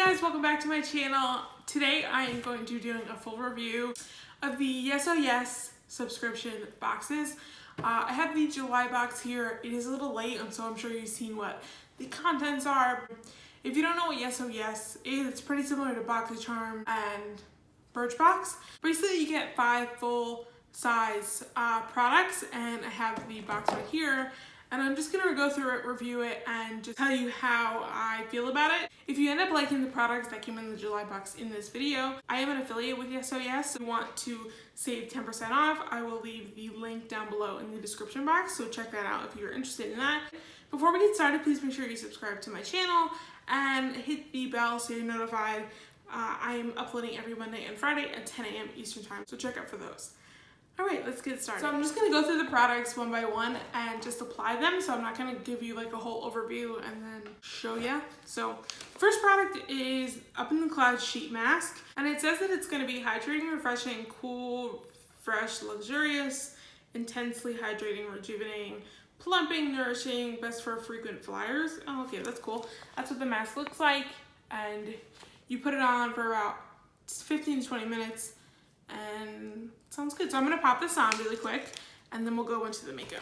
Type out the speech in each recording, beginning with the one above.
guys, welcome back to my channel. Today I am going to be doing a full review of the Yes Oh Yes subscription boxes. I have the July box here. It is a little late, and so I'm sure you've seen what the contents are. If you don't know what Yes Oh Yes is, it's pretty similar to BoxyCharm and Birchbox. Basically, you get 5 full size products, and I have the box right here. And I'm just gonna go through it, review it, and just tell you how I feel about it. If you end up liking the products that came in the July box in this video, I am an affiliate with Yes Oh Yes. If you want to save 10% off, I will leave the link down below in the description box, so check that out if you're interested in that. Before we get started, please make sure you subscribe to my channel and hit the bell so you're notified. I'm uploading every Monday and Friday at 10 a.m. Eastern time, so check out for those. All right, let's get started. So I'm just gonna go through the products one by one and just apply them. So I'm not gonna give you like a whole overview and then show you. So first product is Up in the Clouds Sheet Mask. And it says that it's gonna be hydrating, refreshing, cool, fresh, luxurious, intensely hydrating, rejuvenating, plumping, nourishing, best for frequent flyers. Oh, okay, that's cool. That's what the mask looks like. And you put it on for about 15 to 20 minutes. And it sounds good. So I'm gonna pop this on really quick and then we'll go into the makeup.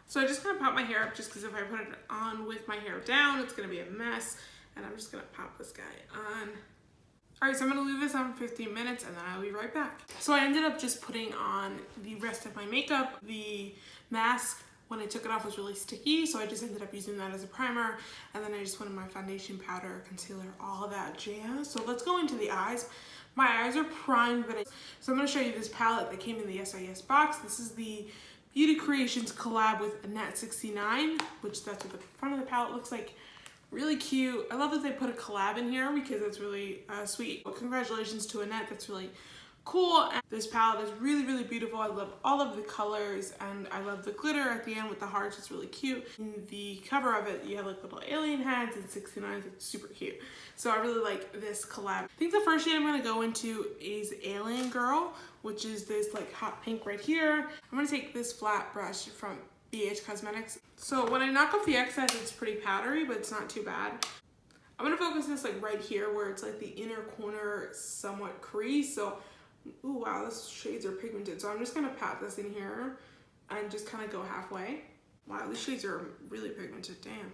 So I just gonna pop my hair up just because if I put it on with my hair down, it's gonna be a mess. And I'm just gonna pop this guy on. All right, so I'm gonna leave this on for 15 minutes and then I'll be right back. So I ended up just putting on the rest of my makeup. The mask, when I took it off, was really sticky, so I just ended up using that as a primer. And then I just went in my foundation, powder, concealer, all of that jazz. So let's go into the eyes. My eyes are primed, so I'm going to show you this palette that came in the Yes Oh Yes box. This is the Beauty Creations collab with Annette 69, which that's what the front of the palette looks like. Really cute. I love that they put a collab in here because it's really sweet. Well, congratulations to Annette. That's really cool. And this palette is really, really beautiful. I love all of the colors and I love the glitter at the end with the hearts. It's really cute. In the cover of it, you have like little alien heads and 69s. It's super cute. So I really like this collab. I think the first shade I'm going to go into is Alien Girl, which is this like hot pink right here. I'm going to take this flat brush from beige Cosmetics. So when I knock off the excess, it's pretty powdery, but it's not too bad. I'm going to focus this like right here where it's like the inner corner somewhat crease. So ooh, wow, those shades are pigmented. So I'm just gonna pat this in here and just kind of go halfway. Wow, these shades are really pigmented, damn. And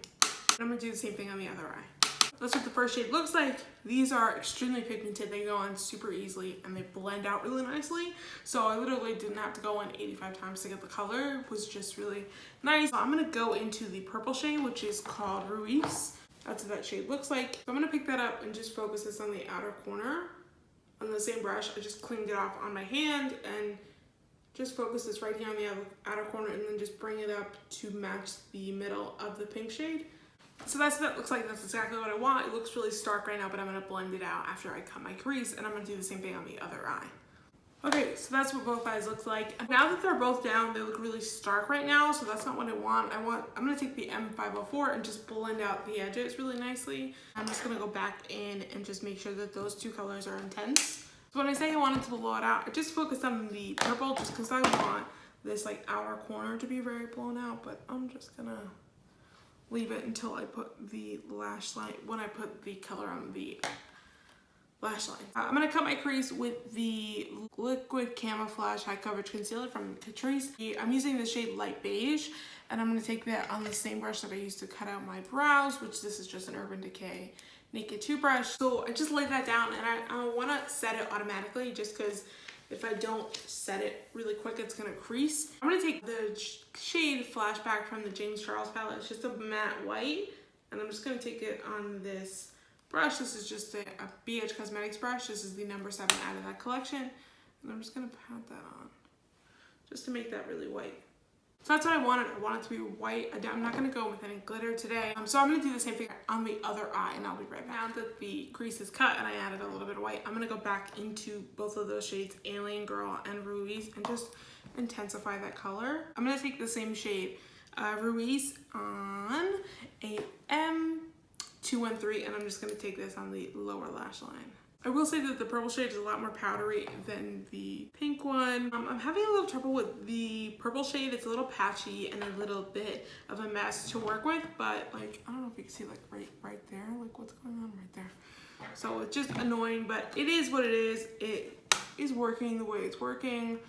I'm gonna do the same thing on the other eye. That's what the first shade looks like. These are extremely pigmented. They go on super easily and they blend out really nicely. So I literally didn't have to go in 85 times to get the color. It was just really nice. So I'm gonna go into the purple shade, which is called Ruiz. That's what that shade looks like. So I'm gonna pick that up and just focus this on the outer corner. On the same brush, I just cleaned it off on my hand and just focus this right here on the outer corner and then just bring it up to match the middle of the pink shade. So that's what that looks like. That's exactly what I want. It looks really stark right now, but I'm gonna blend it out after I cut my crease, and I'm gonna do the same thing on the other eye. Okay, so that's what both eyes look like. Now that they're both down, they look really stark right now, so that's not what I want. I'm gonna take the M504 and just blend out the edges really nicely. I'm just gonna go back in and just make sure that those two colors are intense. So when I say I wanted to blow it out, I just focused on the purple just because I want this like outer corner to be very blown out, but I'm just gonna leave it until I put the lash line, when I put the color on the lash line. I'm gonna cut my crease with the liquid camouflage high coverage concealer from Catrice. I'm using the shade light beige, and I'm gonna take that on the same brush that I used to cut out my brows, which this is just an Urban Decay Naked 2 brush. So I just lay that down, and I wanna set it automatically just because if I don't set it really quick, it's gonna crease. I'm gonna take the shade Flashback from the James Charles palette. It's just a matte white, and I'm just gonna take it on this brush. This is just a beige Cosmetics brush. This is the number 7 out of that collection. And I'm just gonna pat that on just to make that really white. So that's what I wanted. I want it to be white. I'm not gonna go with any glitter today. So I'm gonna do the same thing on the other eye, and I'll be right back. Now that the crease is cut and I added a little bit of white, I'm gonna go back into both of those shades, Alien Girl and Ruiz, and just intensify that color. I'm gonna take the same shade, Ruiz, on a M213, and I'm just gonna take this on the lower lash line. I will say that the purple shade is a lot more powdery than the pink one. I'm having a little trouble with the purple shade. It's a little patchy and a little bit of a mess to work with, but like, I don't know if you can see like right there, like what's going on right there. So it's just annoying, but it is what it is. It is working the way it's working.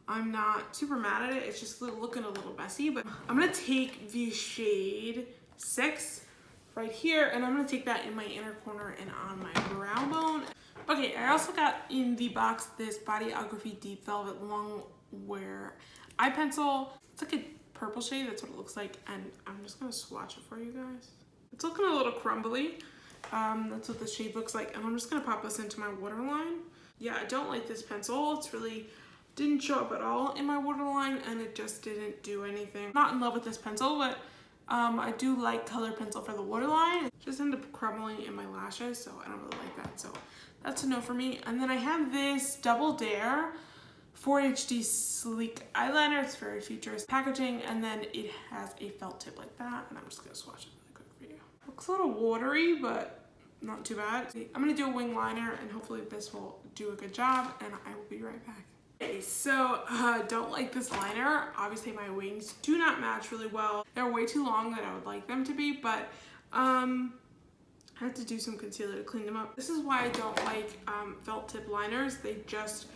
I'm not super mad at it. It's just looking a little messy, but I'm gonna take the shade 6 right here, and I'm gonna take that in my inner corner and on my brow bone. Okay, I also got in the box this Bodyography Deep Velvet Long Wear eye pencil. It's like a purple shade, that's what it looks like, and I'm just gonna swatch it for you guys. It's looking a little crumbly. That's what the shade looks like, and I'm just gonna pop this into my waterline. Yeah, I don't like this pencil. It's really didn't show up at all in my waterline, and it just didn't do anything. Not in love with this pencil, but I do like color pencil for the waterline. It just ended up crumbling in my lashes, so I don't really like that. So that's a no for me. And then I have this Double Dare 4HD sleek eyeliner. It's very futuristic packaging, and then it has a felt tip like that, and I'm just gonna swatch it really quick for you. Looks a little watery, but not too bad. I'm gonna do a wing liner, and hopefully this will do a good job, and I will be right back. Okay, so don't like this liner. Obviously my wings do not match really well. They're way too long than I would like them to be, but I have to do some concealer to clean them up. This is why I don't like felt tip liners. They just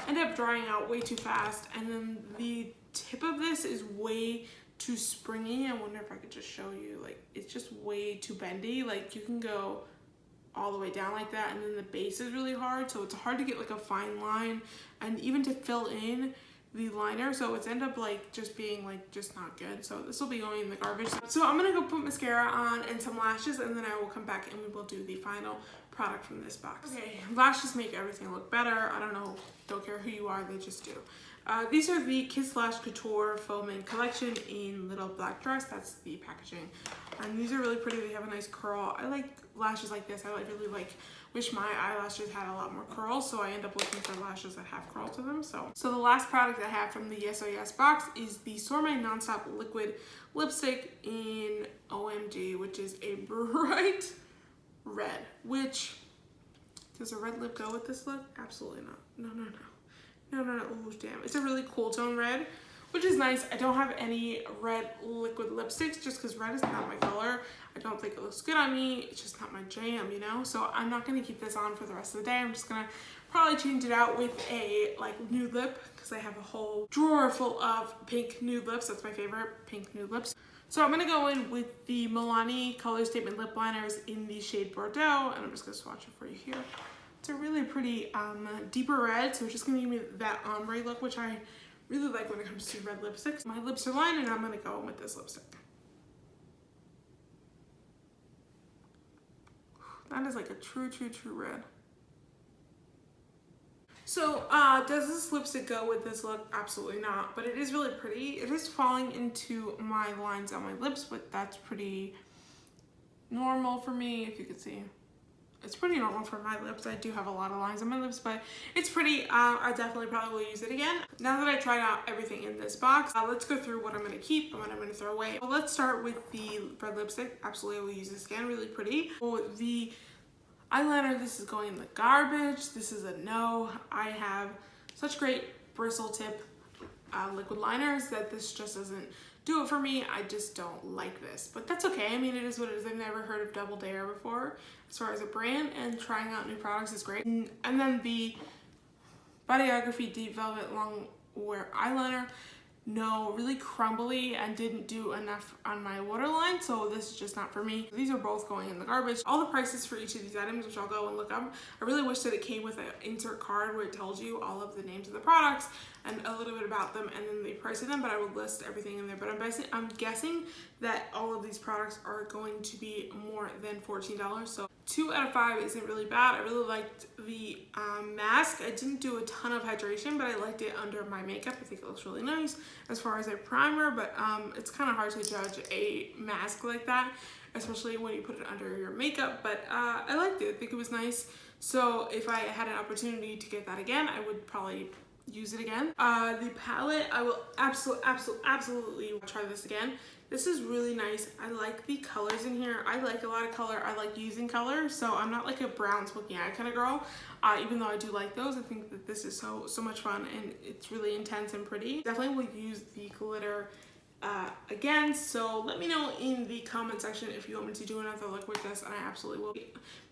end up drying out way too fast, and then the tip of this is way too springy. I wonder if I could just show you, like, it's just way too bendy. Like, you can go all the way down like that, and then the base is really hard, so it's hard to get like a fine line and even to fill in the liner, so it's end up like just being like just not good. So this will be going in the garbage. So I'm gonna go put mascara on and some lashes, and then I will come back and we will do the final product from this box. Okay, lashes make everything look better. I don't care who you are, they just do. These are the Kiss Lash Couture Faux Mint Collection in Little Black Dress. That's the packaging. And these are really pretty. They have a nice curl. I like lashes like this. I really wish my eyelashes had a lot more curl, so I end up looking for lashes that have curl to them. So the last product I have from the Yes Oh Yes box is the Sorme Nonstop Liquid Lipstick in OMG, which is a bright red. Which, does a red lip go with this look? Absolutely not. No. Oh damn, it's a really cool tone red, which is nice. I don't have any red liquid lipsticks just because red is not my color. I don't think it looks good on me. It's just not my jam, you know? So I'm not gonna keep this on for the rest of the day. I'm just gonna probably change it out with a like nude lip, because I have a whole drawer full of pink nude lips. That's my favorite, pink nude lips. So I'm gonna go in with the Milani Color Statement Lip Liners in the shade Bordeaux, and I'm just gonna swatch it for you here. It's a really pretty deeper red, so it's just gonna give me that ombre look, which I really like when it comes to red lipsticks. My lips are lined, and I'm gonna go in with this lipstick. That is like a true red. So does this lipstick go with this look? Absolutely not, but it is really pretty. It is falling into my lines on my lips, but that's pretty normal for me, if you could see. It's pretty normal for my lips. I do have a lot of lines on my lips, but it's pretty. I definitely probably will use it again. Now that I tried out everything in this box, let's go through what I'm going to keep and what I'm going to throw away. Well, let's start with the red lipstick. Absolutely, I will use this again. Really pretty. Oh, the eyeliner, this is going in the garbage. This is a no. I have such great bristle tip liquid liners that this just doesn't do it for me. I just don't like this, but that's okay. I mean, it is what it is. I've never heard of Double Dare before as far as a brand, and trying out new products is great. And then the Bodyography Deep Velvet Long Wear Eyeliner, no, really crumbly and didn't do enough on my waterline, so this is just not for me. These are both going in the garbage. All the prices for each of these items, which I'll go and look up. I really wish that it came with an insert card where it tells you all of the names of the products and a little bit about them and then the price of them, but I will list everything in there. But I'm guessing that all of these products are going to be more than $14, so 2 out of 5 isn't really bad. I really liked the mask. I didn't do a ton of hydration, but I liked it under my makeup. I think it looks really nice as far as a primer, but it's kind of hard to judge a mask like that, especially when you put it under your makeup, but I liked it. I think it was nice. So if I had an opportunity to get that again, I would probably use it again. The palette, I will absolutely try this again. This is really nice. I like the colors in here. I like a lot of color. I like using color, so I'm not like a brown smoky eye kind of girl. Even though I do like those, I think that this is so much fun, and it's really intense and pretty. Definitely will use the glitter again. So let me know in the comment section if you want me to do another look with this, and I absolutely will.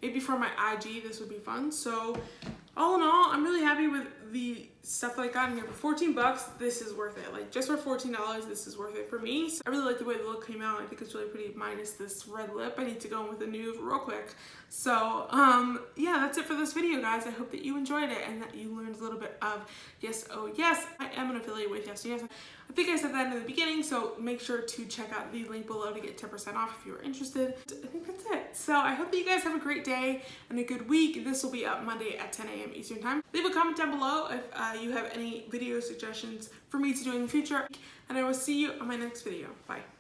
Maybe for my IG, this would be fun. So all in all, I'm really happy with the stuff that I got in here. For 14 bucks, this is worth it. Like, just for $14, this is worth it for me. So I really like the way the look came out. I think it's really pretty, minus this red lip. I need to go in with a nude real quick. So yeah, that's it for this video, guys. I hope that you enjoyed it and that you learned a little bit of Yes Oh Yes. I am an affiliate with Yes Oh Yes. I think I said that in the beginning, so make sure to check out the link below to get 10% off if you're interested. I think that's it. So I hope that you guys have a great day and a good week. This will be up Monday at 10 a.m. Eastern Time. Leave a comment down below if you have any video suggestions for me to do in the future, and I will see you on my next video. Bye.